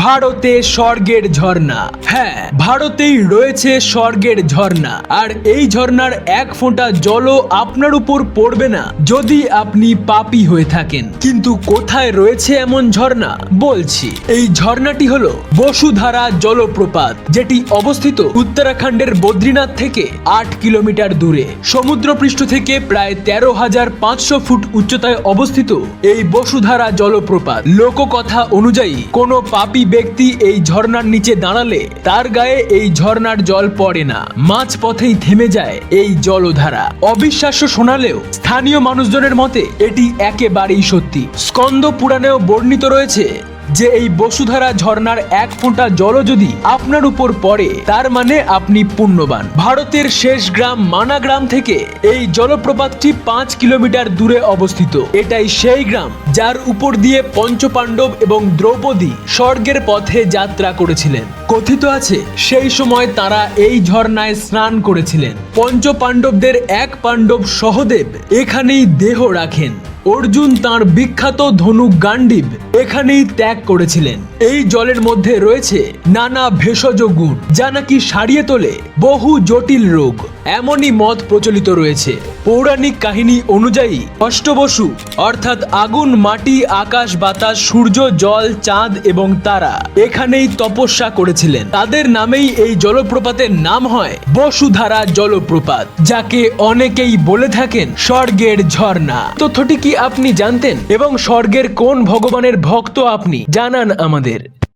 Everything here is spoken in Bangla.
ভারতে স্বর্গের ঝর্ণা। হ্যাঁ, ভারতেই রয়েছে স্বর্গের ঝর্ণা। আর এই ঝর্ণার এক ফোঁটা জলও আপনার উপর পড়বে না যদি আপনি পাপী হয়ে থাকেন। কিন্তু কোথায় রয়েছে এমন ঝর্ণা? বলছি, এই ঝর্ণাটি হলো বসুধারা জলপ্রপাত, যেটি অবস্থিত উত্তরাখণ্ডের বদ্রীনাথ থেকে 8 কিলোমিটার দূরে। সমুদ্রপৃষ্ঠ থেকে প্রায় 13,500 ফুট উচ্চতায় অবস্থিত এই বসুধারা জলপ্রপাত। লোককথা অনুযায়ী কোনো পাপী ব্যক্তি এই ঝর্ণার নিচে দাঁড়ালে তার গায়ে এই ঝর্ণার জল পড়ে না, মাঝপথেই থেমে যায় এই জলধারা। অবিশ্বাস্য শোনালেও স্থানীয় মানুষজনের মতে এটি একেবারেই সত্যি। স্কন্দ পুরাণেও বর্ণিত রয়েছে যে এই বসুধারা ঝর্ণার এক ফোঁটা জলও যদি আপনার উপর পড়ে তার মানে আপনি পুণ্যবান। ভারতের শেষ গ্রাম মানা গ্রাম থেকে এই জলপ্রপাতটি 5 কিলোমিটার দূরে অবস্থিত। এটাই সেই গ্রাম যার উপর দিয়ে পঞ্চপাণ্ডব এবং দ্রৌপদী স্বর্গের পথে যাত্রা করেছিলেন। কথিত আছে সেই সময় তারা এই ঝর্ণায় স্নান করেছিলেন। পঞ্চপাণ্ডবদের এক পাণ্ডব সহদেব এখানেই দেহ রাখেন। অর্জুন তাঁর বিখ্যাত ধনুক গান্ডীব এখানেই ত্যাগ করেছিলেন। এই জলের মধ্যে রয়েছে নানা ভেষজ গুণ যা নাকি সারিয়ে তোলে বহু জটিল রোগ, এমনই মত প্রচলিত রয়েছে। পৌরাণিক কাহিনী অনুযায়ী অষ্টবসু অর্থাৎ আগুন, মাটি, আকাশ, বাতাস, সূর্য, জল, চাঁদ এবং তারা এখানেই তপস্যা করেছিলেন। তাদের নামেই এই জলপ্রপাতের নাম হয় বসুধারা জলপ্রপাত, যাকে অনেকেই বলে থাকেন স্বর্গের ঝর্ণা। তথ্যটি কি আপনি জানতেন? এবং স্বর্গের কোন ভগবানের ভক্ত আপনি? জানান আমাদের।